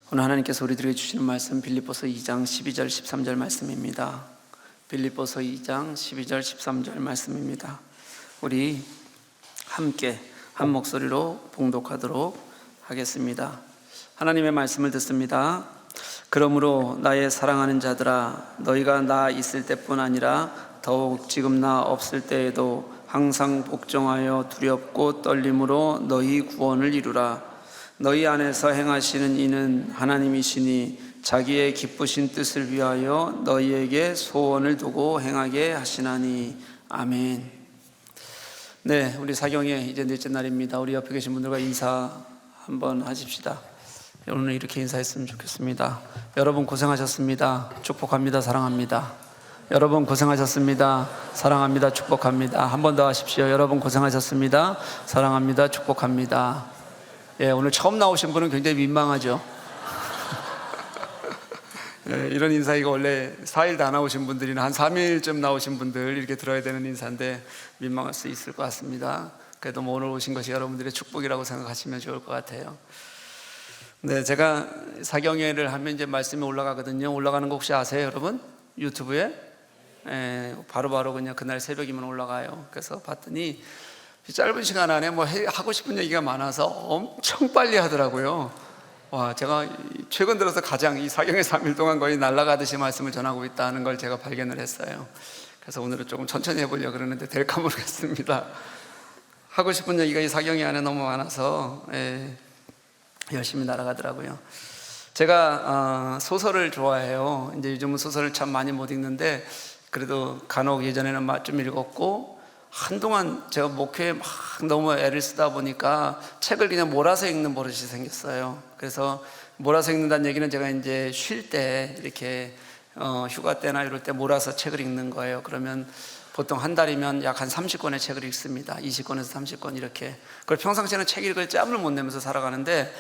오늘 하나님께서 우리들에게 주시는 말씀 빌립보서 2장 12절 13절 말씀입니다. 빌립보서 2장 12절 13절 말씀입니다. 우리 함께 한 목소리로 봉독하도록 하겠습니다. 하나님의 말씀을 듣습니다. 그러므로 나의 사랑하는 자들아, 너희가 나 있을 때뿐 아니라 더욱 지금 나 없을 때에도 항상 복종하여 두렵고 떨림으로 너희 구원을 이루라. 너희 안에서 행하시는 이는 하나님이시니 자기의 기쁘신 뜻을 위하여 너희에게 소원을 두고 행하게 하시나니. 아멘. 네, 우리 사경에 이제 넷째 날입니다. 우리 옆에 계신 분들과 인사 한번 하십시다. 오늘 이렇게 인사했으면 좋겠습니다. 여러분 고생하셨습니다. 축복합니다. 사랑합니다. 여러분 고생하셨습니다. 사랑합니다. 축복합니다. 한 번 더 하십시오. 여러분 고생하셨습니다. 사랑합니다. 축복합니다. 예, 오늘 처음 나오신 분은 굉장히 민망하죠. 예, 이런 인사 이거 원래 4일 다 나오신 분들이나 한 3일쯤 나오신 분들 이렇게 들어야 되는 인사인데 민망할 수 있을 것 같습니다. 그래도 뭐 오늘 오신 것이 여러분들의 축복이라고 생각하시면 좋을 것 같아요. 네, 제가 사경회를 하면 이제 말씀이 올라가거든요. 올라가는 거 혹시 아세요, 여러분? 유튜브에? 예, 바로바로 그냥 그날 새벽이면 올라가요. 그래서 봤더니 짧은 시간 안에 뭐 하고 싶은 얘기가 많아서 엄청 빨리 하더라고요. 와, 제가 최근 들어서 가장 이 사경의 3일 동안 거의 날아가듯이 말씀을 전하고 있다는 걸 제가 발견을 했어요. 그래서 오늘은 조금 천천히 해보려고 그러는데 될까 모르겠습니다. 하고 싶은 얘기가 이 사경의 안에 너무 많아서 열심히 날아가더라고요. 제가 소설을 좋아해요. 이제 요즘은 소설을 참 많이 못 읽는데 그래도 간혹 예전에는 좀 읽었고, 한동안 제가 목회에 막 너무 애를 쓰다 보니까 책을 그냥 몰아서 읽는 버릇이 생겼어요. 그래서 몰아서 읽는다는 얘기는 제가 이제 쉴 때 이렇게 휴가 때나 이럴 때 몰아서 책을 읽는 거예요. 그러면 보통 한 달이면 약 한 30권의 책을 읽습니다. 20권에서 30권 이렇게. 그걸 평상시에는 책 읽을 짬을 못 내면서 살아가는데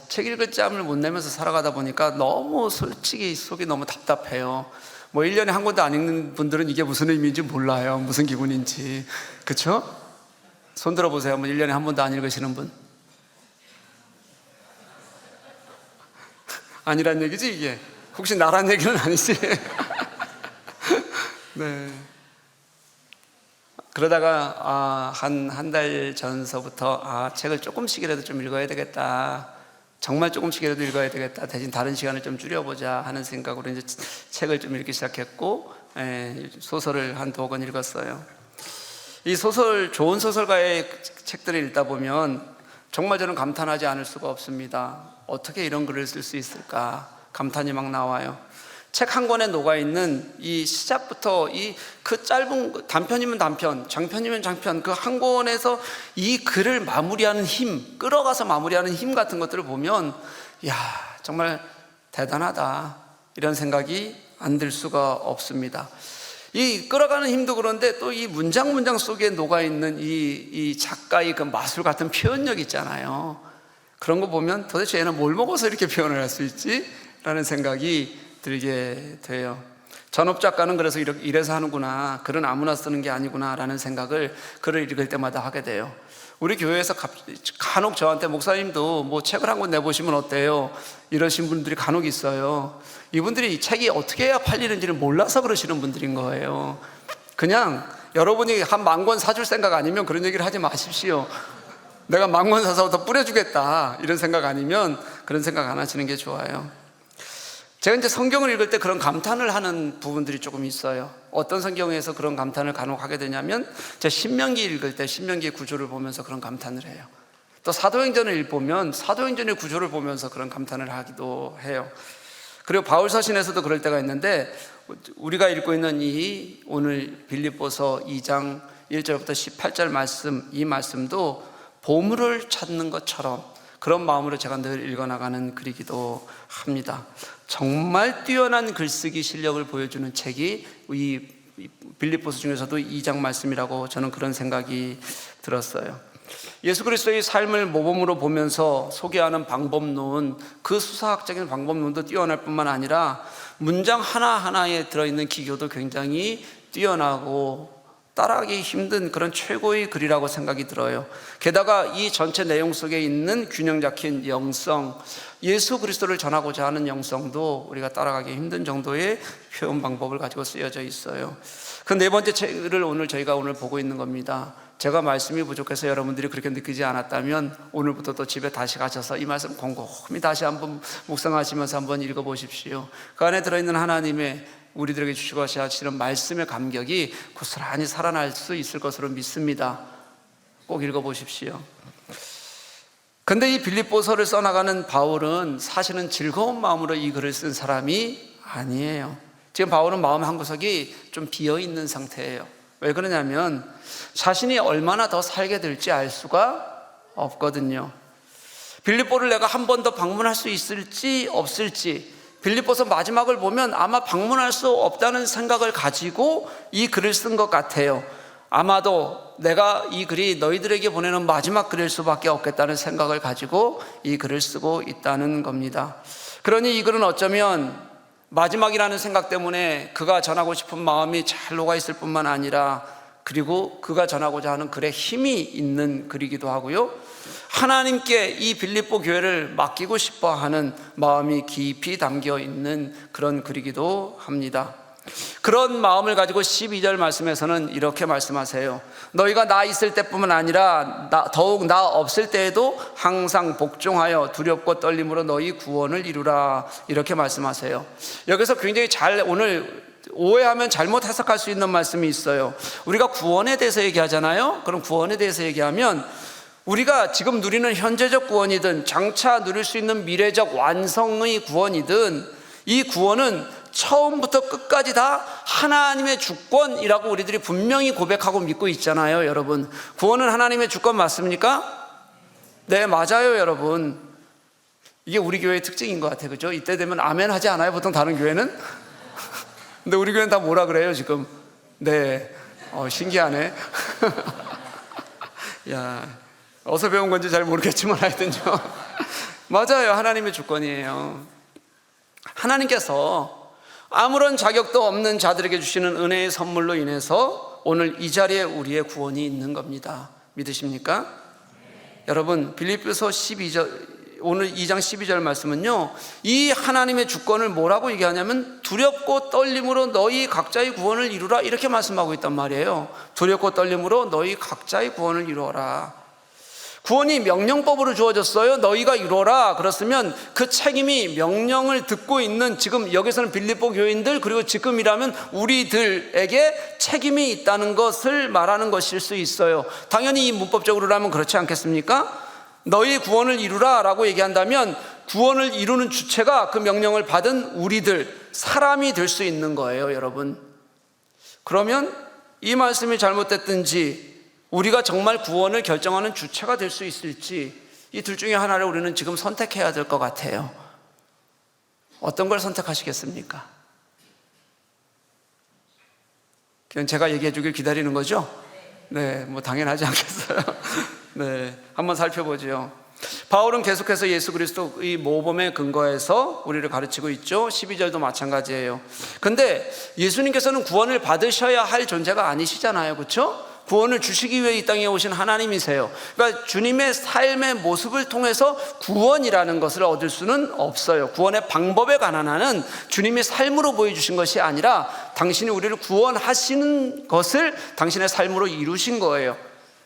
책 읽을 짬을 못 내면서 살아가다 보니까 너무 솔직히 속이 너무 답답해요. 뭐 1년에 한 권도 안 읽는 분들은 이게 무슨 의미인지 몰라요. 무슨 기분인지. 그렇죠? 손 들어보세요. 뭐 1년에 한 번도 안 읽으시는 분. 아니란 얘기지 이게. 혹시 나란 얘기는 아니지? 네. 그러다가 한 달 전서부터 책을 조금씩이라도 좀 읽어야 되겠다. 정말 조금씩이라도 읽어야 되겠다. 대신 다른 시간을 좀 줄여보자 하는 생각으로 이제 책을 좀 읽기 시작했고, 소설을 한 2권 읽었어요. 이 소설, 좋은 소설가의 책들을 읽다 보면 정말 저는 감탄하지 않을 수가 없습니다. 어떻게 이런 글을 쓸 수 있을까? 감탄이 막 나와요. 책 한 권에 녹아있는 이 시작부터 그 짧은 단편이면 단편, 장편이면 장편, 그 한 권에서 이 글을 마무리하는 힘, 끌어가서 마무리하는 힘 같은 것들을 보면 야, 정말 대단하다 이런 생각이 안 들 수가 없습니다. 이 끌어가는 힘도 그런데 또 이 문장 속에 녹아있는 이 작가의 그 마술 같은 표현력 있잖아요. 그런 거 보면 도대체 얘는 뭘 먹어서 이렇게 표현을 할 수 있지? 라는 생각이 들게 돼요. 전업 작가는 그래서 이래서 하는구나, 글은 아무나 쓰는 게 아니구나 라는 생각을 글을 읽을 때마다 하게 돼요. 우리 교회에서 간혹 저한테 목사님도 뭐 책을 한 권 내보시면 어때요? 이러신 분들이 간혹 있어요. 이분들이 이 책이 어떻게 해야 팔리는지를 몰라서 그러시는 분들인 거예요. 그냥 여러분이 한 10,000권 사줄 생각 아니면 그런 얘기를 하지 마십시오. 내가 10,000권 사서 더 뿌려주겠다 이런 생각 아니면 그런 생각 안 하시는 게 좋아요. 제가 이제 성경을 읽을 때 그런 감탄을 하는 부분들이 조금 있어요. 어떤 성경에서 그런 감탄을 간혹 하게 되냐면, 제가 신명기 읽을 때 신명기의 구조를 보면서 그런 감탄을 해요. 또 사도행전을 읽으면 사도행전의 구조를 보면서 그런 감탄을 하기도 해요. 그리고 바울서신에서도 그럴 때가 있는데, 우리가 읽고 있는 이 오늘 빌립보서 2장 1절부터 18절 말씀, 이 말씀도 보물을 찾는 것처럼 그런 마음으로 제가 늘 읽어나가는 글이기도 합니다. 정말 뛰어난 글쓰기 실력을 보여주는 책이 이 빌립보서 중에서도 2장 말씀이라고 저는 그런 생각이 들었어요. 예수 그리스도의 삶을 모범으로 보면서 소개하는 방법론, 그 수사학적인 방법론도 뛰어날 뿐만 아니라 문장 하나하나에 들어있는 기교도 굉장히 뛰어나고 따라하기 힘든 그런 최고의 글이라고 생각이 들어요. 게다가 이 전체 내용 속에 있는 균형 잡힌 영성, 예수 그리스도를 전하고자 하는 영성도 우리가 따라가기 힘든 정도의 표현 방법을 가지고 쓰여져 있어요. 그 네 번째 책을 저희가 오늘 보고 있는 겁니다. 제가 말씀이 부족해서 여러분들이 그렇게 느끼지 않았다면 오늘부터 또 집에 다시 가셔서 이 말씀 곰곰이 다시 한번 묵상하시면서 한번 읽어보십시오. 그 안에 들어있는 하나님의 우리들에게 주시고 하시는 말씀의 감격이 고스란히 살아날 수 있을 것으로 믿습니다. 꼭 읽어보십시오. 근데 이 빌립보서를 써나가는 바울은 사실은 즐거운 마음으로 이 글을 쓴 사람이 아니에요. 지금 바울은 마음 한구석이 좀 비어있는 상태예요. 왜 그러냐면 자신이 얼마나 더 살게 될지 알 수가 없거든요. 빌립보를 내가 한 번 더 방문할 수 있을지 없을지, 빌립보서 마지막을 보면 아마 방문할 수 없다는 생각을 가지고 이 글을 쓴 것 같아요. 아마도 내가 이 글이 너희들에게 보내는 마지막 글일 수밖에 없겠다는 생각을 가지고 이 글을 쓰고 있다는 겁니다. 그러니 이 글은 어쩌면 마지막이라는 생각 때문에 그가 전하고 싶은 마음이 잘 녹아있을 뿐만 아니라, 그리고 그가 전하고자 하는 글에 힘이 있는 글이기도 하고요, 하나님께 이 빌립보 교회를 맡기고 싶어하는 마음이 깊이 담겨 있는 그런 글이기도 합니다. 그런 마음을 가지고 12절 말씀에서는 이렇게 말씀하세요. 너희가 나 있을 때뿐만 아니라 더욱 나 없을 때에도 항상 복종하여 두렵고 떨림으로 너희 구원을 이루라, 이렇게 말씀하세요. 여기서 굉장히 오늘 오해하면 잘못 해석할 수 있는 말씀이 있어요. 우리가 구원에 대해서 얘기하잖아요. 그럼 구원에 대해서 얘기하면 우리가 지금 누리는 현재적 구원이든 장차 누릴 수 있는 미래적 완성의 구원이든, 이 구원은 처음부터 끝까지 다 하나님의 주권이라고 우리들이 분명히 고백하고 믿고 있잖아요. 여러분, 구원은 하나님의 주권 맞습니까? 네, 맞아요. 여러분, 이게 우리 교회의 특징인 것 같아요. 그죠? 이때 되면 아멘 하지 않아요? 보통 다른 교회는? 근데 우리 교회는 다 뭐라 그래요 지금? 네, 신기하네. 야, 어디서 배운 건지 잘 모르겠지만 하여튼요, 맞아요. 하나님의 주권이에요. 하나님께서 아무런 자격도 없는 자들에게 주시는 은혜의 선물로 인해서 오늘 이 자리에 우리의 구원이 있는 겁니다. 믿으십니까? 여러분, 빌립보서 12절, 오늘 2장 12절 말씀은요, 이 하나님의 주권을 뭐라고 얘기하냐면 두렵고 떨림으로 너희 각자의 구원을 이루라, 이렇게 말씀하고 있단 말이에요. 두렵고 떨림으로 너희 각자의 구원을 이루어라. 구원이 명령법으로 주어졌어요. 너희가 이루어라. 그렇으면 그 책임이 명령을 듣고 있는, 지금 여기서는 빌립보 교인들, 그리고 지금이라면 우리들에게 책임이 있다는 것을 말하는 것일 수 있어요. 당연히 이 문법적으로라면 그렇지 않겠습니까? 너희 구원을 이루라 라고 얘기한다면 구원을 이루는 주체가 그 명령을 받은 우리들, 사람이 될 수 있는 거예요. 여러분, 그러면 이 말씀이 잘못됐든지 우리가 정말 구원을 결정하는 주체가 될 수 있을지, 이 둘 중에 하나를 우리는 지금 선택해야 될 것 같아요. 어떤 걸 선택하시겠습니까? 그냥 제가 얘기해 주길 기다리는 거죠? 네, 뭐 당연하지 않겠어요? 네, 한번 살펴보죠. 바울은 계속해서 예수 그리스도의 모범에 근거해서 우리를 가르치고 있죠. 12절도 마찬가지예요. 근데 예수님께서는 구원을 받으셔야 할 존재가 아니시잖아요. 그렇죠? 구원을 주시기 위해 이 땅에 오신 하나님이세요. 그러니까 주님의 삶의 모습을 통해서 구원이라는 것을 얻을 수는 없어요. 구원의 방법에 관한 한은 주님의 삶으로 보여주신 것이 아니라 당신이 우리를 구원하시는 것을 당신의 삶으로 이루신 거예요.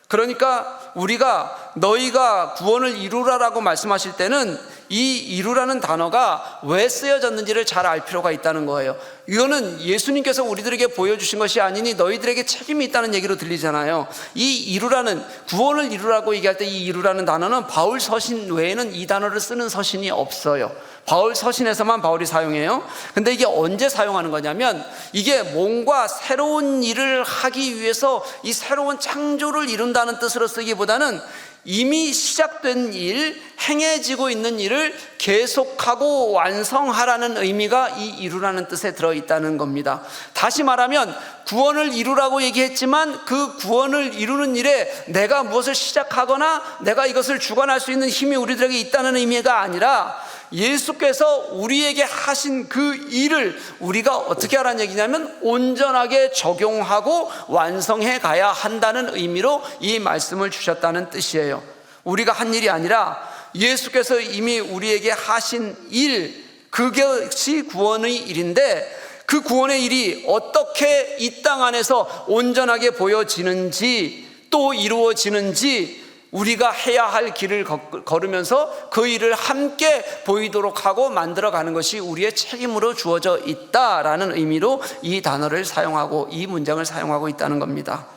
그러니까 우리가 너희가 구원을 이루라라고 말씀하실 때는 이 이루라는 단어가 왜 쓰여졌는지를 잘 알 필요가 있다는 거예요. 이거는 예수님께서 우리들에게 보여주신 것이 아니니 너희들에게 책임이 있다는 얘기로 들리잖아요. 이 이루라는, 구원을 이루라고 얘기할 때 이 이루라는 단어는 바울 서신 외에는 이 단어를 쓰는 서신이 없어요. 바울 서신에서만 바울이 사용해요. 근데 이게 언제 사용하는 거냐면, 이게 뭔가 새로운 일을 하기 위해서 이 새로운 창조를 이룬다는 뜻으로 쓰기보다는 이미 시작된 일, 행해지고 있는 일을 계속하고 완성하라는 의미가 이 이루라는 뜻에 들어있다는 겁니다. 다시 말하면 구원을 이루라고 얘기했지만 그 구원을 이루는 일에 내가 무엇을 시작하거나 내가 이것을 주관할 수 있는 힘이 우리들에게 있다는 의미가 아니라 예수께서 우리에게 하신 그 일을 우리가 어떻게 하라는 얘기냐면 온전하게 적용하고 완성해 가야 한다는 의미로 이 말씀을 주셨다는 뜻이에요. 우리가 한 일이 아니라 예수께서 이미 우리에게 하신 일, 그것이 구원의 일인데 그 구원의 일이 어떻게 이 땅 안에서 온전하게 보여지는지 또 이루어지는지 우리가 해야 할 길을 걸으면서 그 일을 함께 보이도록 하고 만들어가는 것이 우리의 책임으로 주어져 있다라는 의미로 이 단어를 사용하고 이 문장을 사용하고 있다는 겁니다.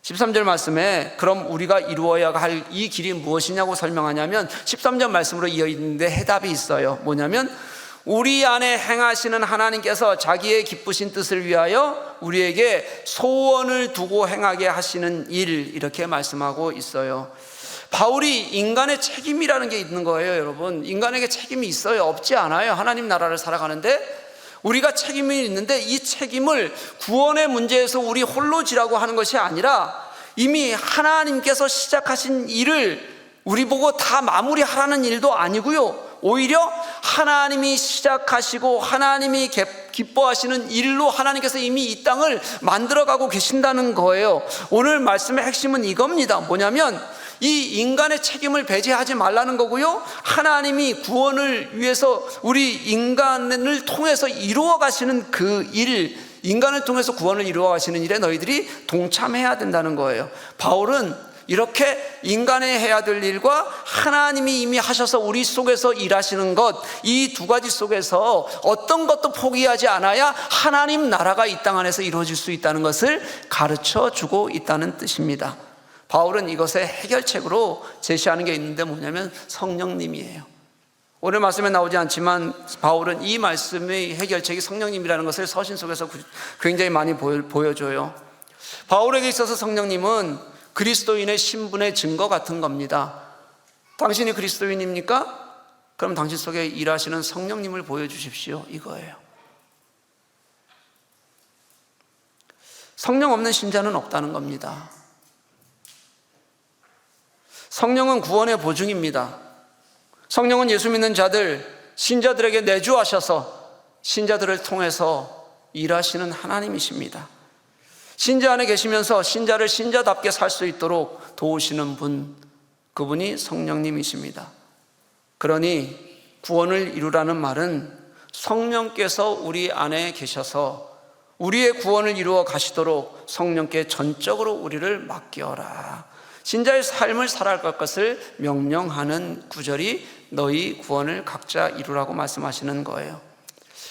13절 말씀에 그럼 우리가 이루어야 할 이 길이 무엇이냐고 설명하냐면 13절 말씀으로 이어 있는데 해답이 있어요. 뭐냐면 우리 안에 행하시는 하나님께서 자기의 기쁘신 뜻을 위하여 우리에게 소원을 두고 행하게 하시는 일, 이렇게 말씀하고 있어요. 바울이 인간의 책임이라는 게 있는 거예요. 여러분, 인간에게 책임이 있어요? 없지 않아요. 하나님 나라를 살아가는데 우리가 책임이 있는데 이 책임을 구원의 문제에서 우리 홀로 지라고 하는 것이 아니라 이미 하나님께서 시작하신 일을 우리 보고 다 마무리하라는 일도 아니고요, 오히려 하나님이 시작하시고 하나님이 기뻐하시는 일로 하나님께서 이미 이 땅을 만들어가고 계신다는 거예요. 오늘 말씀의 핵심은 이겁니다. 뭐냐면 이 인간의 책임을 배제하지 말라는 거고요, 하나님이 구원을 위해서 우리 인간을 통해서 이루어 가시는 그 일, 인간을 통해서 구원을 이루어 가시는 일에 너희들이 동참해야 된다는 거예요. 바울은 이렇게 인간의 해야 될 일과 하나님이 이미 하셔서 우리 속에서 일하시는 것, 이 두 가지 속에서 어떤 것도 포기하지 않아야 하나님 나라가 이 땅 안에서 이루어질 수 있다는 것을 가르쳐 주고 있다는 뜻입니다. 바울은 이것의 해결책으로 제시하는 게 있는데 뭐냐면 성령님이에요. 오늘 말씀에 나오지 않지만 바울은 이 말씀의 해결책이 성령님이라는 것을 서신 속에서 굉장히 많이 보여줘요. 바울에게 있어서 성령님은 그리스도인의 신분의 증거 같은 겁니다. 당신이 그리스도인입니까? 그럼 당신 속에 일하시는 성령님을 보여주십시오, 이거예요. 성령 없는 신자는 없다는 겁니다. 성령은 구원의 보증입니다. 성령은 예수 믿는 자들, 신자들에게 내주하셔서 신자들을 통해서 일하시는 하나님이십니다. 신자 안에 계시면서 신자를 신자답게 살 수 있도록 도우시는 분, 그분이 성령님이십니다. 그러니 구원을 이루라는 말은 성령께서 우리 안에 계셔서 우리의 구원을 이루어 가시도록 성령께 전적으로 우리를 맡겨라, 신자의 삶을 살아갈 것을 명령하는 구절이 너희 구원을 각자 이루라고 말씀하시는 거예요.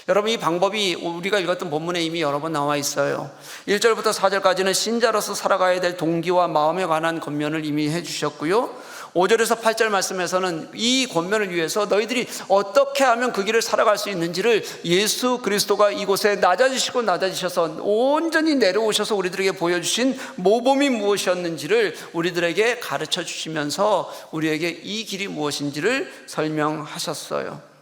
여러분, 이 방법이 우리가 읽었던 본문에 이미 여러 번 나와 있어요. 1절부터 4절까지는 신자로서 살아가야 될 동기와 마음에 관한 권면을 이미 해주셨고요, 5절에서 8절 말씀에서는 이 권면을 위해서 너희들이 어떻게 하면 그 길을 살아갈 수 있는지를 예수 그리스도가 이곳에 낮아지셔서 온전히 내려오셔서 우리들에게 보여주신 모범이 무엇이었는지를 우리들에게 가르쳐 주시면서 우리에게 이 길이 무엇인지를 설명하셨어요.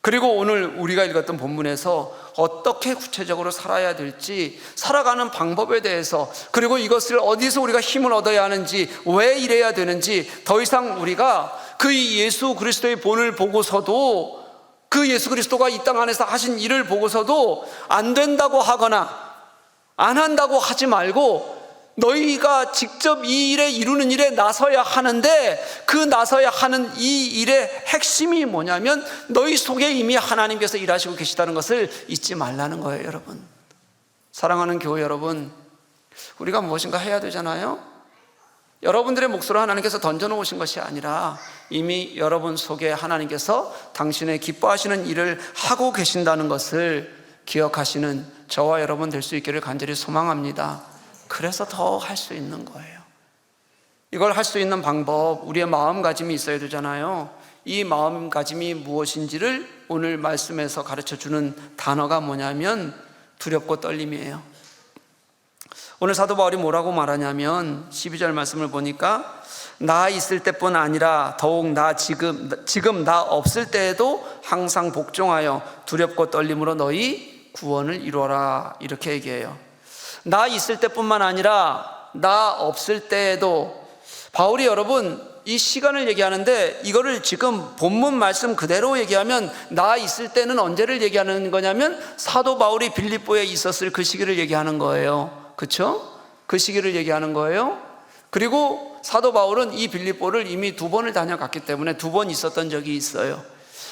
그리고 오늘 우리가 읽었던 본문에서 어떻게 구체적으로 살아야 될지, 살아가는 방법에 대해서, 그리고 이것을 어디서 우리가 힘을 얻어야 하는지, 왜 이래야 되는지, 더 이상 우리가 그 예수 그리스도의 본을 보고서도, 그 예수 그리스도가 이 땅 안에서 하신 일을 보고서도 안 된다고 하거나 안 한다고 하지 말고 너희가 직접 이 일에 이루는 일에 나서야 하는데, 그 나서야 하는 이 일의 핵심이 뭐냐면 너희 속에 이미 하나님께서 일하시고 계시다는 것을 잊지 말라는 거예요. 여러분, 사랑하는 교회 여러분, 우리가 무엇인가 해야 되잖아요. 여러분들의 몫으로 하나님께서 던져놓으신 것이 아니라 이미 여러분 속에 하나님께서 당신의 기뻐하시는 일을 하고 계신다는 것을 기억하시는 저와 여러분 될 수 있기를 간절히 소망합니다. 그래서 더 할 수 있는 거예요. 이걸 할 수 있는 방법, 우리의 마음가짐이 있어야 되잖아요. 이 마음가짐이 무엇인지를 오늘 말씀에서 가르쳐주는 단어가 뭐냐면 두렵고 떨림이에요. 오늘 사도 바울이 뭐라고 말하냐면 12절 말씀을 보니까 나 있을 때뿐 아니라 더욱 나 지금 나 없을 때에도 항상 복종하여 두렵고 떨림으로 너희 구원을 이루어라, 이렇게 얘기해요. 나 있을 때뿐만 아니라 나 없을 때에도, 바울이 여러분 이 시간을 얘기하는데 이거를 지금 본문 말씀 그대로 얘기하면 나 있을 때는 언제를 얘기하는 거냐면 사도 바울이 빌립보에 있었을 그 시기를 얘기하는 거예요. 그렇죠? 그 시기를 얘기하는 거예요. 그리고 사도 바울은 이 빌립보를 이미 2번을 다녀갔기 때문에 2번 있었던 적이 있어요.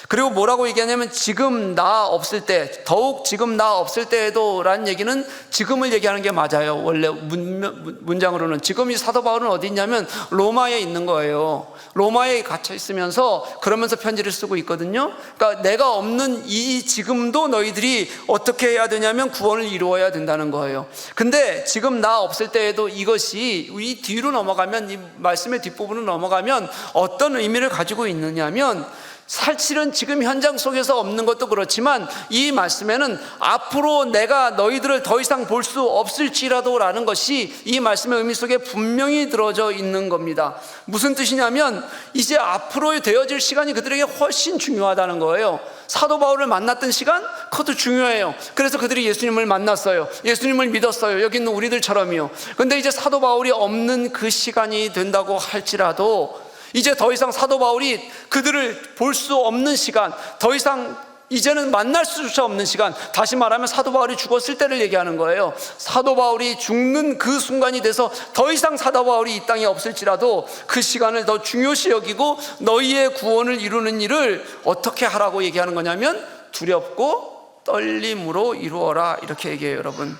그리고 뭐라고 얘기하냐면 지금 나 없을 때, 더욱 지금 나 없을 때에도 라는 얘기는 지금을 얘기하는 게 맞아요. 원래 문장으로는. 지금 이 사도 바울은 어디 있냐면 로마에 있는 거예요. 로마에 갇혀 있으면서 그러면서 편지를 쓰고 있거든요. 그러니까 내가 없는 이 지금도 너희들이 어떻게 해야 되냐면 구원을 이루어야 된다는 거예요. 근데 지금 나 없을 때에도 이것이 이 뒤로 넘어가면, 이 말씀의 뒷부분으로 넘어가면 어떤 의미를 가지고 있느냐면, 사실은 지금 현장 속에서 없는 것도 그렇지만 이 말씀에는 앞으로 내가 너희들을 더 이상 볼 수 없을지라도 라는 것이 이 말씀의 의미 속에 분명히 들어져 있는 겁니다. 무슨 뜻이냐면 이제 앞으로 되어질 시간이 그들에게 훨씬 중요하다는 거예요. 사도 바울을 만났던 시간, 그것도 중요해요. 그래서 그들이 예수님을 만났어요. 예수님을 믿었어요. 여기 있는 우리들처럼요. 근데 이제 사도 바울이 없는 그 시간이 된다고 할지라도 이제 더 이상 사도 바울이 그들을 볼 수 없는 시간, 더 이상 이제는 만날 수조차 없는 시간, 다시 말하면 사도 바울이 죽었을 때를 얘기하는 거예요. 사도 바울이 죽는 그 순간이 돼서 더 이상 사도 바울이 이 땅에 없을지라도 그 시간을 더 중요시 여기고 너희의 구원을 이루는 일을 어떻게 하라고 얘기하는 거냐면 두렵고 떨림으로 이루어라, 이렇게 얘기해요. 여러분,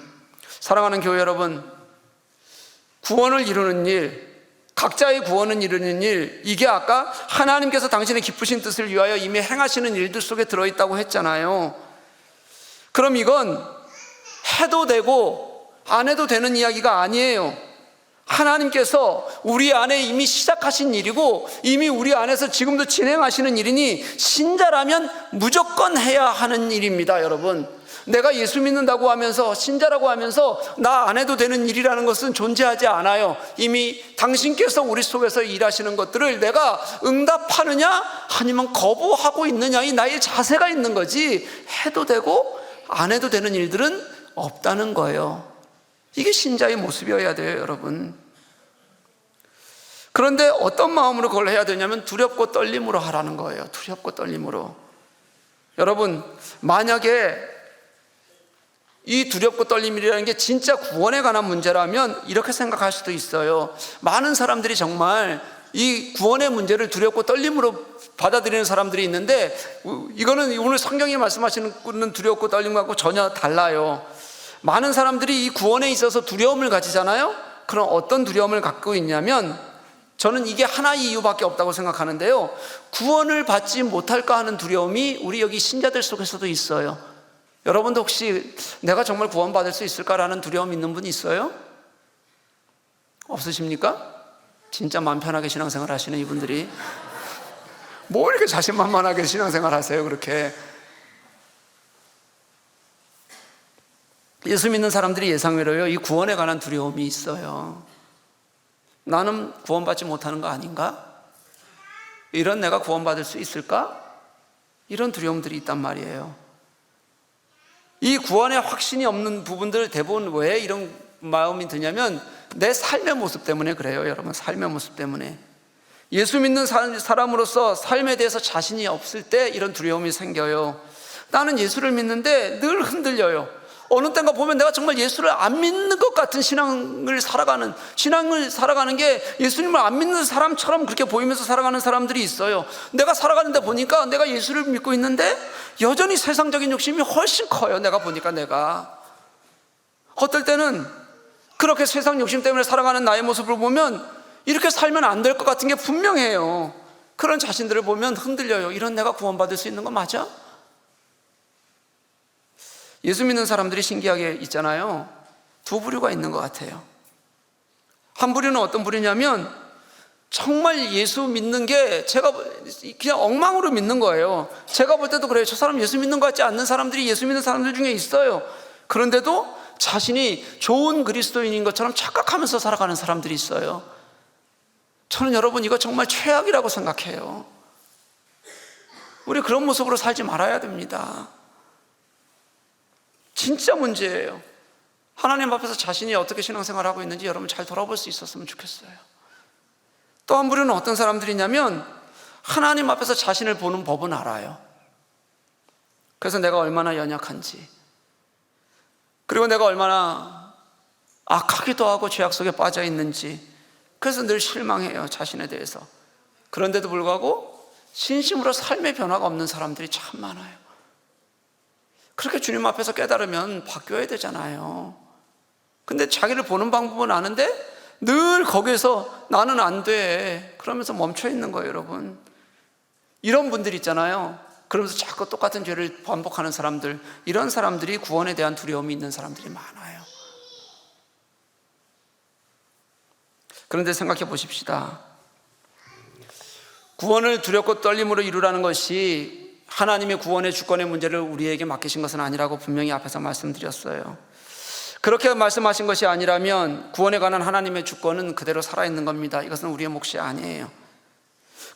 사랑하는 교회 여러분, 구원을 이루는 일, 각자의 구원을 이루는 일, 이게 아까 하나님께서 당신의 기쁘신 뜻을 위하여 이미 행하시는 일들 속에 들어있다고 했잖아요. 그럼 이건 해도 되고 안 해도 되는 이야기가 아니에요. 하나님께서 우리 안에 이미 시작하신 일이고 이미 우리 안에서 지금도 진행하시는 일이니 신자라면 무조건 해야 하는 일입니다. 여러분, 내가 예수 믿는다고 하면서, 신자라고 하면서 나 안 해도 되는 일이라는 것은 존재하지 않아요. 이미 당신께서 우리 속에서 일하시는 것들을 내가 응답하느냐 아니면 거부하고 있느냐, 이 나의 자세가 있는 거지, 해도 되고 안 해도 되는 일들은 없다는 거예요. 이게 신자의 모습이어야 돼요. 여러분, 그런데 어떤 마음으로 그걸 해야 되냐면 두렵고 떨림으로 하라는 거예요. 두렵고 떨림으로. 여러분, 만약에 이 두렵고 떨림이라는 게 진짜 구원에 관한 문제라면 이렇게 생각할 수도 있어요. 많은 사람들이 정말 이 구원의 문제를 두렵고 떨림으로 받아들이는 사람들이 있는데, 이거는 오늘 성경이 말씀하시는 두렵고 떨림하고 전혀 달라요. 많은 사람들이 이 구원에 있어서 두려움을 가지잖아요. 그럼 어떤 두려움을 갖고 있냐면, 저는 이게 하나의 이유밖에 없다고 생각하는데요, 구원을 받지 못할까 하는 두려움이 우리 여기 신자들 속에서도 있어요. 여러분도 혹시 내가 정말 구원받을 수 있을까라는 두려움 있는 분이 있어요? 없으십니까? 진짜 마음 편하게 신앙생활 하시는 이분들이 뭐 이렇게 자신만만하게 신앙생활 하세요? 그렇게 예수 믿는 사람들이 예상외로요, 이 구원에 관한 두려움이 있어요. 나는 구원받지 못하는 거 아닌가? 이런 내가 구원받을 수 있을까? 이런 두려움들이 있단 말이에요. 이 구원에 확신이 없는 부분들 대부분 왜 이런 마음이 드냐면 내 삶의 모습 때문에 그래요. 여러분, 삶의 모습 때문에. 예수 믿는 사람으로서 삶에 대해서 자신이 없을 때 이런 두려움이 생겨요. 나는 예수를 믿는데 늘 흔들려요. 어느 때인가 보면 내가 정말 예수를 안 믿는 것 같은 신앙을 살아가는 게 예수님을 안 믿는 사람처럼 그렇게 보이면서 살아가는 사람들이 있어요. 내가 살아가는데 보니까 내가 예수를 믿고 있는데 여전히 세상적인 욕심이 훨씬 커요. 내가 보니까 내가 어떨 때는 그렇게 세상 욕심 때문에 살아가는 나의 모습을 보면 이렇게 살면 안 될 것 같은 게 분명해요. 그런 자신들을 보면 흔들려요. 이런 내가 구원받을 수 있는 거 맞아? 예수 믿는 사람들이 신기하게 있잖아요. 두 부류가 있는 것 같아요. 한 부류는 어떤 부류냐면 정말 예수 믿는 게 제가 그냥 엉망으로 믿는 거예요. 제가 볼 때도 그래요. 저 사람 예수 믿는 것 같지 않는 사람들이 예수 믿는 사람들 중에 있어요. 그런데도 자신이 좋은 그리스도인인 것처럼 착각하면서 살아가는 사람들이 있어요. 저는 여러분 이거 정말 최악이라고 생각해요. 우리 그런 모습으로 살지 말아야 됩니다. 진짜 문제예요. 하나님 앞에서 자신이 어떻게 신앙생활을 하고 있는지 여러분 잘 돌아볼 수 있었으면 좋겠어요. 또 한 부류는 어떤 사람들이냐면 하나님 앞에서 자신을 보는 법은 알아요. 그래서 내가 얼마나 연약한지, 그리고 내가 얼마나 악하기도 하고 죄악 속에 빠져 있는지, 그래서 늘 실망해요, 자신에 대해서. 그런데도 불구하고 진심으로 삶의 변화가 없는 사람들이 참 많아요. 그렇게 주님 앞에서 깨달으면 바뀌어야 되잖아요. 근데 자기를 보는 방법은 아는데 늘 거기에서 나는 안 돼 그러면서 멈춰 있는 거예요, 여러분. 이런 분들 있잖아요. 그러면서 자꾸 똑같은 죄를 반복하는 사람들, 이런 사람들이 구원에 대한 두려움이 있는 사람들이 많아요. 그런데 생각해 보십시다. 구원을 두렵고 떨림으로 이루라는 것이 하나님의 구원의 주권의 문제를 우리에게 맡기신 것은 아니라고 분명히 앞에서 말씀드렸어요. 그렇게 말씀하신 것이 아니라면 구원에 관한 하나님의 주권은 그대로 살아있는 겁니다. 이것은 우리의 몫이 아니에요.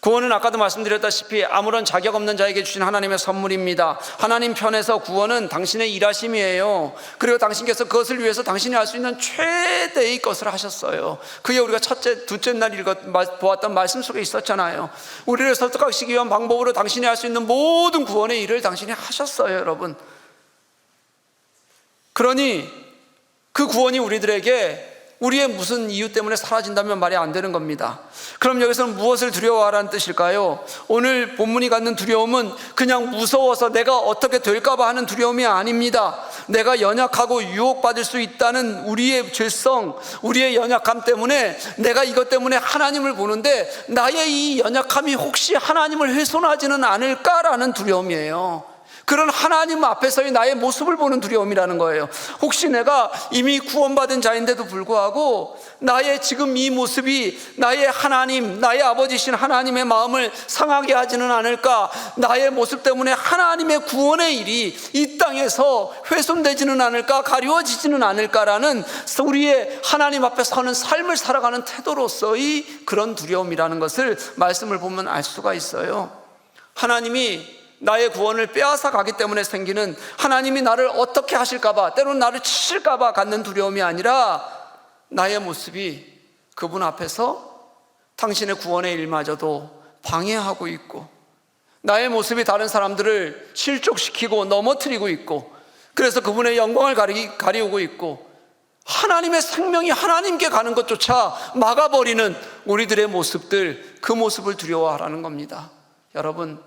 구원은 아까도 말씀드렸다시피 아무런 자격 없는 자에게 주신 하나님의 선물입니다. 하나님 편에서 구원은 당신의 일하심이에요. 그리고 당신께서 그것을 위해서 당신이 할 수 있는 최대의 것을 하셨어요. 그게 우리가 첫째, 둘째 날 보았던 말씀 속에 있었잖아요. 우리를 설득하시기 위한 방법으로 당신이 할 수 있는 모든 구원의 일을 당신이 하셨어요, 여러분. 그러니 그 구원이 우리들에게 우리의 무슨 이유 때문에 사라진다면 말이 안 되는 겁니다. 그럼 여기서는 무엇을 두려워하라는 뜻일까요? 오늘 본문이 갖는 두려움은 그냥 무서워서 내가 어떻게 될까봐 하는 두려움이 아닙니다. 내가 연약하고 유혹받을 수 있다는 우리의 죄성, 우리의 연약함 때문에 내가 이것 때문에 하나님을 보는데 나의 이 연약함이 혹시 하나님을 훼손하지는 않을까라는 두려움이에요. 그런 하나님 앞에서의 나의 모습을 보는 두려움이라는 거예요. 혹시 내가 이미 구원받은 자인데도 불구하고 나의 지금 이 모습이 나의 하나님, 나의 아버지신 하나님의 마음을 상하게 하지는 않을까? 나의 모습 때문에 하나님의 구원의 일이 이 땅에서 훼손되지는 않을까? 가리워지지는 않을까라는 우리의 하나님 앞에 서는 삶을 살아가는 태도로서의 그런 두려움이라는 것을 말씀을 보면 알 수가 있어요. 하나님이 나의 구원을 빼앗아 가기 때문에 생기는, 하나님이 나를 어떻게 하실까봐, 때로는 나를 치실까봐 갖는 두려움이 아니라 나의 모습이 그분 앞에서 당신의 구원의 일마저도 방해하고 있고, 나의 모습이 다른 사람들을 실족시키고 넘어뜨리고 있고, 그래서 그분의 영광을 가리우고 있고, 하나님의 생명이 하나님께 가는 것조차 막아버리는 우리들의 모습들, 그 모습을 두려워하라는 겁니다. 여러분,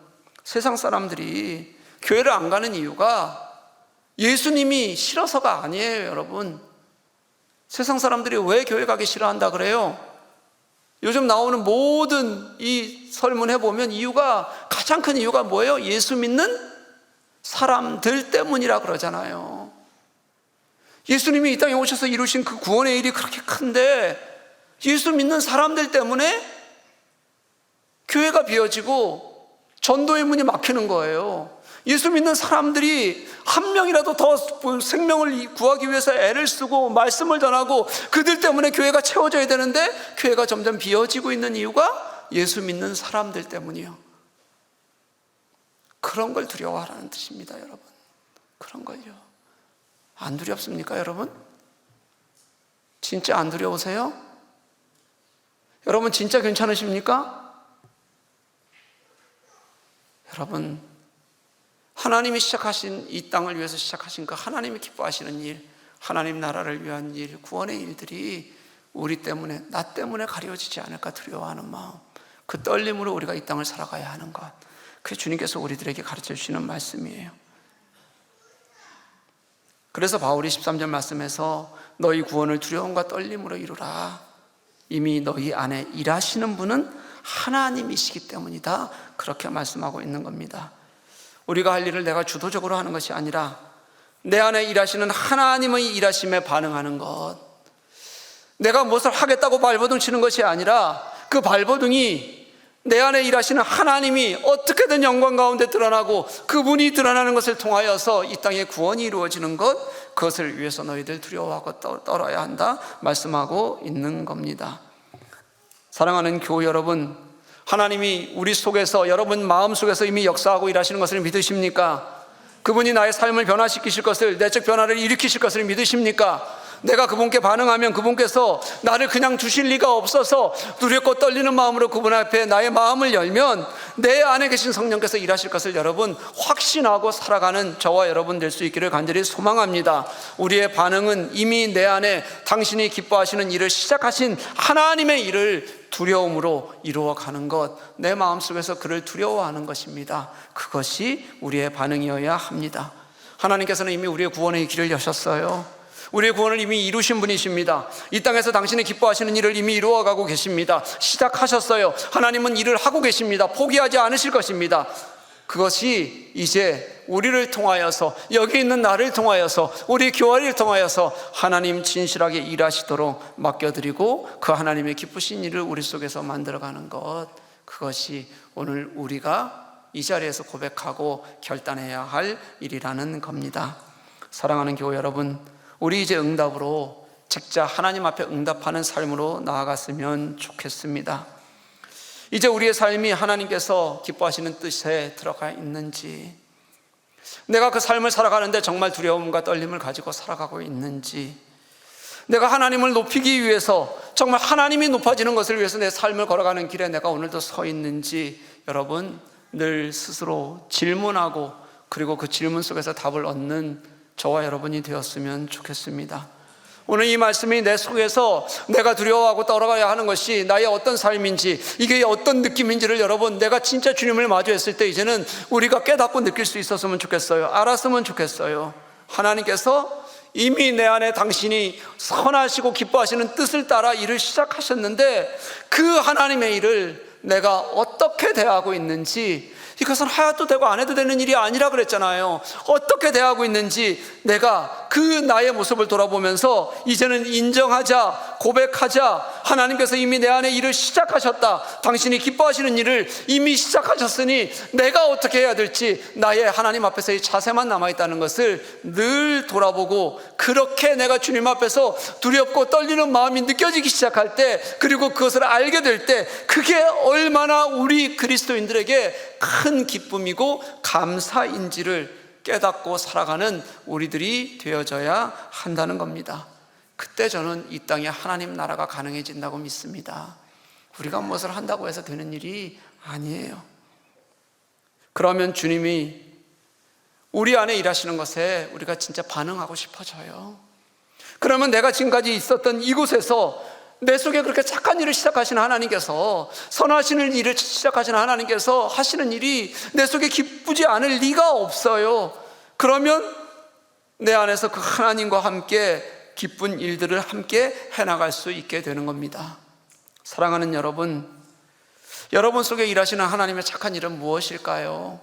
세상 사람들이 교회를 안 가는 이유가 예수님이 싫어서가 아니에요, 여러분. 세상 사람들이 왜 교회 가기 싫어한다 그래요? 요즘 나오는 모든 이 설문해 보면 가장 큰 이유가 뭐예요? 예수 믿는 사람들 때문이라 그러잖아요. 예수님이 이 땅에 오셔서 이루신 그 구원의 일이 그렇게 큰데 예수 믿는 사람들 때문에 교회가 비어지고 전도의 문이 막히는 거예요. 예수 믿는 사람들이 한 명이라도 더 생명을 구하기 위해서 애를 쓰고 말씀을 전하고 그들 때문에 교회가 채워져야 되는데 교회가 점점 비어지고 있는 이유가 예수 믿는 사람들 때문이요. 그런 걸 두려워하라는 뜻입니다, 여러분. 그런 걸요. 안 두렵습니까, 여러분? 진짜 안 두려우세요? 여러분 진짜 괜찮으십니까? 여러분, 하나님이 시작하신 이 땅을 위해서 시작하신 그 하나님이 기뻐하시는 일, 하나님 나라를 위한 일, 구원의 일들이 우리 때문에, 나 때문에 가려지지 않을까 두려워하는 마음, 그 떨림으로 우리가 이 땅을 살아가야 하는 것, 그게 주님께서 우리들에게 가르쳐 주시는 말씀이에요. 그래서 바울이 13절 말씀에서 너희 구원을 두려움과 떨림으로 이루라. 이미 너희 안에 일하시는 분은 하나님이시기 때문이다. 그렇게 말씀하고 있는 겁니다. 우리가 할 일을 내가 주도적으로 하는 것이 아니라 내 안에 일하시는 하나님의 일하심에 반응하는 것, 내가 무엇을 하겠다고 발버둥 치는 것이 아니라 그 발버둥이 내 안에 일하시는 하나님이 어떻게든 영광 가운데 드러나고 그분이 드러나는 것을 통하여서 이 땅에 구원이 이루어지는 것, 그것을 위해서 너희들 두려워하고 떨어야 한다 말씀하고 있는 겁니다. 사랑하는 교우 여러분, 하나님이 우리 속에서, 여러분 마음 속에서 이미 역사하고 일하시는 것을 믿으십니까? 그분이 나의 삶을 변화시키실 것을, 내적 변화를 일으키실 것을 믿으십니까? 내가 그분께 반응하면 그분께서 나를 그냥 두실 리가 없어서 두렵고 떨리는 마음으로 그분 앞에 나의 마음을 열면 내 안에 계신 성령께서 일하실 것을 여러분 확신하고 살아가는 저와 여러분 될 수 있기를 간절히 소망합니다. 우리의 반응은 이미 내 안에 당신이 기뻐하시는 일을 시작하신 하나님의 일을 두려움으로 이루어가는 것, 내 마음속에서 그를 두려워하는 것입니다. 그것이 우리의 반응이어야 합니다. 하나님께서는 이미 우리의 구원의 길을 여셨어요. 우리의 구원을 이미 이루신 분이십니다. 이 땅에서 당신이 기뻐하시는 일을 이미 이루어가고 계십니다. 시작하셨어요. 하나님은 일을 하고 계십니다. 포기하지 않으실 것입니다. 그것이 이제 우리를 통하여서, 여기 있는 나를 통하여서, 우리 교회를 통하여서 하나님 진실하게 일하시도록 맡겨드리고 그 하나님의 기쁘신 일을 우리 속에서 만들어가는 것, 그것이 오늘 우리가 이 자리에서 고백하고 결단해야 할 일이라는 겁니다. 사랑하는 교회 여러분, 우리 이제 응답으로 직접 하나님 앞에 응답하는 삶으로 나아갔으면 좋겠습니다. 이제 우리의 삶이 하나님께서 기뻐하시는 뜻에 들어가 있는지, 내가 그 삶을 살아가는데 정말 두려움과 떨림을 가지고 살아가고 있는지, 내가 하나님을 높이기 위해서, 정말 하나님이 높아지는 것을 위해서 내 삶을 걸어가는 길에 내가 오늘도 서 있는지, 여러분 늘 스스로 질문하고 그리고 그 질문 속에서 답을 얻는 저와 여러분이 되었으면 좋겠습니다. 오늘 이 말씀이 내 속에서 내가 두려워하고 떨어가야 하는 것이 나의 어떤 삶인지, 이게 어떤 느낌인지를 여러분, 내가 진짜 주님을 마주했을 때 이제는 우리가 깨닫고 느낄 수 있었으면 좋겠어요. 알았으면 좋겠어요. 하나님께서 이미 내 안에 당신이 선하시고 기뻐하시는 뜻을 따라 일을 시작하셨는데 그 하나님의 일을 내가 어떻게 대하고 있는지, 이것은 하여도 되고 안 해도 되는 일이 아니라 그랬잖아요. 어떻게 대하고 있는지 내가 그 나의 모습을 돌아보면서 이제는 인정하자, 고백하자. 하나님께서 이미 내 안에 일을 시작하셨다. 당신이 기뻐하시는 일을 이미 시작하셨으니 내가 어떻게 해야 될지 나의 하나님 앞에서의 자세만 남아있다는 것을 늘 돌아보고, 그렇게 내가 주님 앞에서 두렵고 떨리는 마음이 느껴지기 시작할 때, 그리고 그것을 알게 될 때, 그게 얼마나 우리 그리스도인들에게 큰 기쁨이고 감사인지를 깨닫고 살아가는 우리들이 되어져야 한다는 겁니다. 그때 저는 이 땅에 하나님 나라가 가능해진다고 믿습니다. 우리가 무엇을 한다고 해서 되는 일이 아니에요. 그러면 주님이 우리 안에 일하시는 것에 우리가 진짜 반응하고 싶어져요. 그러면 내가 지금까지 있었던 이곳에서 내 속에 그렇게 착한 일을 시작하신 하나님께서, 선하시는 일을 시작하신 하나님께서 하시는 일이 내 속에 기쁘지 않을 리가 없어요. 그러면 내 안에서 그 하나님과 함께 기쁜 일들을 함께 해나갈 수 있게 되는 겁니다. 사랑하는 여러분, 여러분 속에 일하시는 하나님의 착한 일은 무엇일까요?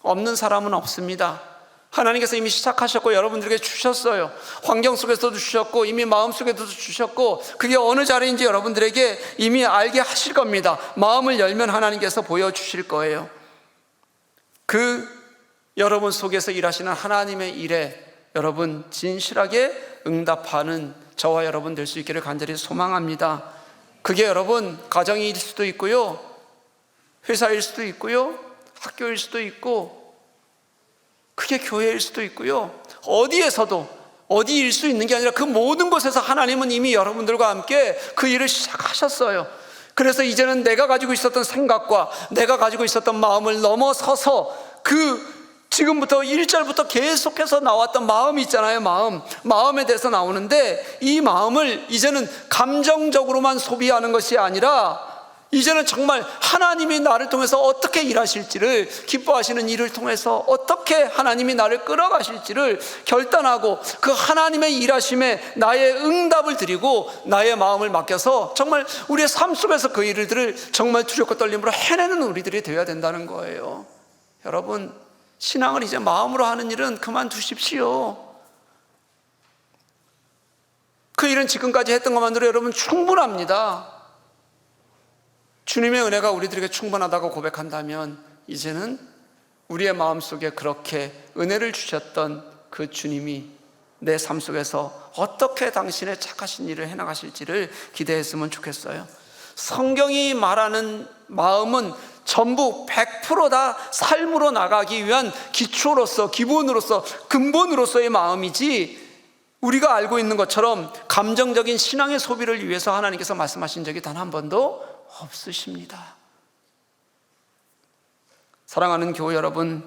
없는 사람은 없습니다. 하나님께서 이미 시작하셨고 여러분들에게 주셨어요. 환경 속에서도 주셨고 이미 마음속에도 주셨고, 그게 어느 자리인지 여러분들에게 이미 알게 하실 겁니다. 마음을 열면 하나님께서 보여주실 거예요. 그 여러분 속에서 일하시는 하나님의 일에 여러분 진실하게 응답하는 저와 여러분 될 수 있기를 간절히 소망합니다. 그게 여러분 가정일 수도 있고요, 회사일 수도 있고요, 학교일 수도 있고, 그게 교회일 수도 있고요, 어디에서도, 어디일 수 있는 게 아니라 그 모든 곳에서 하나님은 이미 여러분들과 함께 그 일을 시작하셨어요. 그래서 이제는 내가 가지고 있었던 생각과 내가 가지고 있었던 마음을 넘어서서 그 지금부터 1절부터 계속해서 나왔던 마음이 있잖아요. 마음에 대해서 나오는데, 이 마음을 이제는 감정적으로만 소비하는 것이 아니라 이제는 정말 하나님이 나를 통해서 어떻게 일하실지를, 기뻐하시는 일을 통해서 어떻게 하나님이 나를 끌어가실지를 결단하고 그 하나님의 일하심에 나의 응답을 드리고 나의 마음을 맡겨서 정말 우리의 삶 속에서 그 일들을 정말 두렵고 떨림으로 해내는 우리들이 되어야 된다는 거예요. 여러분, 신앙을 이제 마음으로 하는 일은 그만두십시오. 그 일은 지금까지 했던 것만으로 여러분 충분합니다. 주님의 은혜가 우리들에게 충분하다고 고백한다면 이제는 우리의 마음속에 그렇게 은혜를 주셨던 그 주님이 내 삶 속에서 어떻게 당신의 착하신 일을 해나가실지를 기대했으면 좋겠어요. 성경이 말하는 마음은 전부 100%다 삶으로 나가기 위한 기초로서, 기본으로서, 근본으로서의 마음이지, 우리가 알고 있는 것처럼 감정적인 신앙의 소비를 위해서 하나님께서 말씀하신 적이 단 한 번도 없으십니다. 사랑하는 교회 여러분,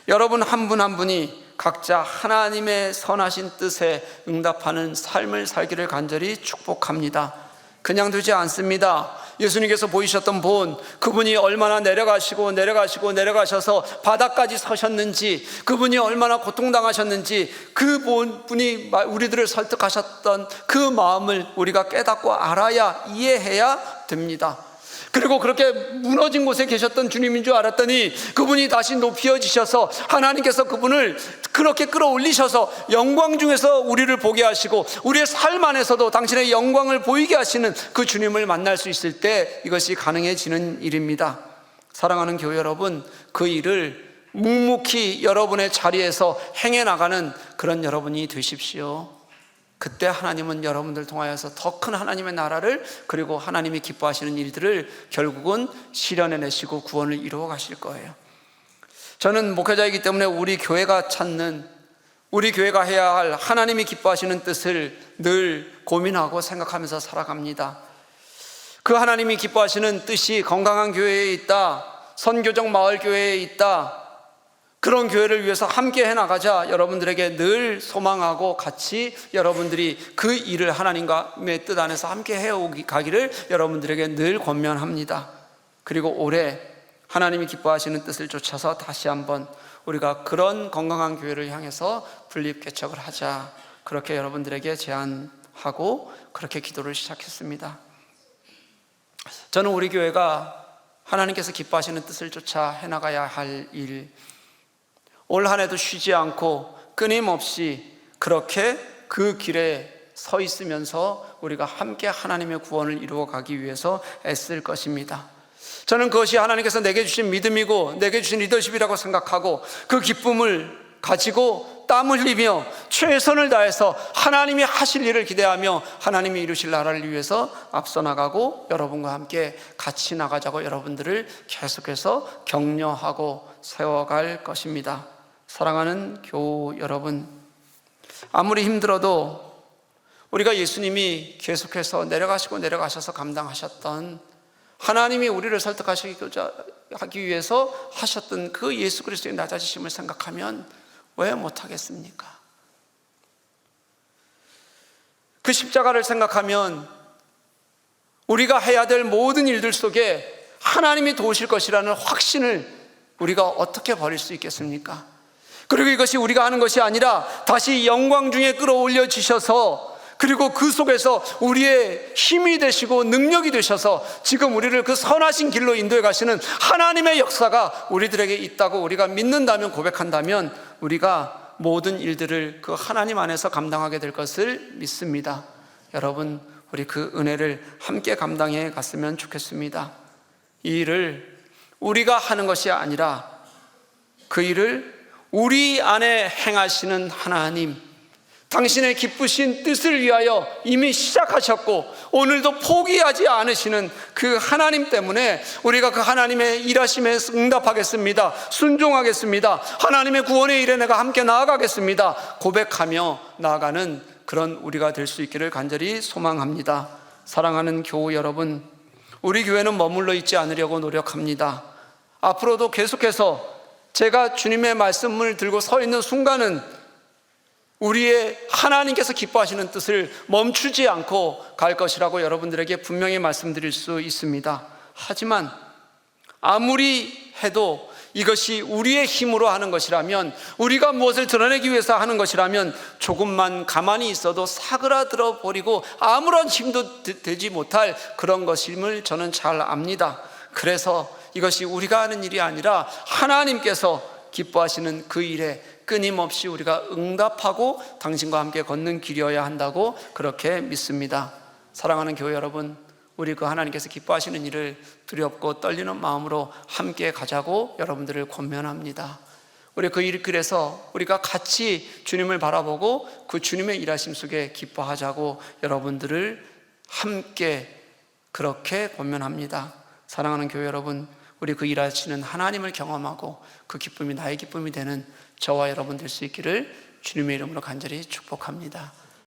여러분 한 분 한 분이 각자 하나님의 선하신 뜻에 응답하는 삶을 살기를 간절히 축복합니다. 그냥 두지 않습니다. 예수님께서 보이셨던 본, 그분이 얼마나 내려가셔서 바닥까지 서셨는지, 그분이 얼마나 고통당하셨는지, 그 분이 우리들을 설득하셨던 그 마음을 우리가 깨닫고 알아야, 이해해야 됩니다. 그리고 그렇게 무너진 곳에 계셨던 주님인 줄 알았더니 그분이 다시 높여지셔서 하나님께서 그분을 그렇게 끌어올리셔서 영광 중에서 우리를 보게 하시고 우리의 삶 안에서도 당신의 영광을 보이게 하시는 그 주님을 만날 수 있을 때 이것이 가능해지는 일입니다. 사랑하는 교회 여러분, 그 일을 묵묵히 여러분의 자리에서 행해 나가는 그런 여러분이 되십시오. 그때 하나님은 여러분들 통하여서 더 큰 하나님의 나라를, 그리고 하나님이 기뻐하시는 일들을 결국은 실현해내시고 구원을 이루어 가실 거예요. 저는 목회자이기 때문에 우리 교회가 찾는, 우리 교회가 해야 할 하나님이 기뻐하시는 뜻을 늘 고민하고 생각하면서 살아갑니다. 그 하나님이 기뻐하시는 뜻이 건강한 교회에 있다, 선교적 마을 교회에 있다, 그런 교회를 위해서 함께 해나가자 여러분들에게 늘 소망하고 같이 여러분들이 그 일을 하나님의 뜻 안에서 함께 해오가기를 여러분들에게 늘 권면합니다. 그리고 올해 하나님이 기뻐하시는 뜻을 쫓아서 다시 한번 우리가 그런 건강한 교회를 향해서 분립 개척을 하자, 그렇게 여러분들에게 제안하고 그렇게 기도를 시작했습니다. 저는 우리 교회가 하나님께서 기뻐하시는 뜻을 쫓아 해나가야 할 일, 올 한 해도 쉬지 않고 끊임없이 그렇게 그 길에 서 있으면서 우리가 함께 하나님의 구원을 이루어 가기 위해서 애쓸 것입니다. 저는 그것이 하나님께서 내게 주신 믿음이고 내게 주신 리더십이라고 생각하고, 그 기쁨을 가지고 땀 흘리며 최선을 다해서 하나님이 하실 일을 기대하며 하나님이 이루실 나라를 위해서 앞서 나가고 여러분과 함께 같이 나가자고 여러분들을 계속해서 격려하고 세워갈 것입니다. 사랑하는 교우 여러분, 아무리 힘들어도 우리가 예수님이 계속해서 내려가셔서 감당하셨던, 하나님이 우리를 설득하시고자 하기 위해서 하셨던 그 예수 그리스도의 낮아지심을 생각하면 왜 못하겠습니까? 그 십자가를 생각하면 우리가 해야 될 모든 일들 속에 하나님이 도우실 것이라는 확신을 우리가 어떻게 버릴 수 있겠습니까? 그리고 이것이 우리가 하는 것이 아니라 다시 영광 중에 끌어올려 주셔서, 그리고 그 속에서 우리의 힘이 되시고 능력이 되셔서 지금 우리를 그 선하신 길로 인도해 가시는 하나님의 역사가 우리들에게 있다고 우리가 믿는다면, 고백한다면 우리가 모든 일들을 그 하나님 안에서 감당하게 될 것을 믿습니다. 여러분, 우리 그 은혜를 함께 감당해 갔으면 좋겠습니다. 이 일을 우리가 하는 것이 아니라 그 일을 우리 안에 행하시는 하나님, 당신의 기쁘신 뜻을 위하여 이미 시작하셨고 오늘도 포기하지 않으시는 그 하나님 때문에 우리가 그 하나님의 일하심에 응답하겠습니다. 순종하겠습니다. 하나님의 구원의 일에 내가 함께 나아가겠습니다. 고백하며 나아가는 그런 우리가 될 수 있기를 간절히 소망합니다. 사랑하는 교우 여러분, 우리 교회는 머물러 있지 않으려고 노력합니다. 앞으로도 계속해서 제가 주님의 말씀을 들고 서 있는 순간은 우리의 하나님께서 기뻐하시는 뜻을 멈추지 않고 갈 것이라고 여러분들에게 분명히 말씀드릴 수 있습니다. 하지만 아무리 해도 이것이 우리의 힘으로 하는 것이라면, 우리가 무엇을 드러내기 위해서 하는 것이라면 조금만 가만히 있어도 사그라들어 버리고 아무런 힘도 되지 못할 그런 것임을 저는 잘 압니다. 그래서 이것이 우리가 하는 일이 아니라 하나님께서 기뻐하시는 그 일에 끊임없이 우리가 응답하고 당신과 함께 걷는 길이어야 한다고 그렇게 믿습니다. 사랑하는 교회 여러분, 우리 그 하나님께서 기뻐하시는 일을 두렵고 떨리는 마음으로 함께 가자고 여러분들을 권면합니다. 우리 그 일길에서 우리가 같이 주님을 바라보고 그 주님의 일하심 속에 기뻐하자고 여러분들을 함께 그렇게 권면합니다. 사랑하는 교회 여러분, 우리 그 일하시는 하나님을 경험하고 그 기쁨이 나의 기쁨이 되는 저와 여러분 될 수 있기를 주님의 이름으로 간절히 축복합니다.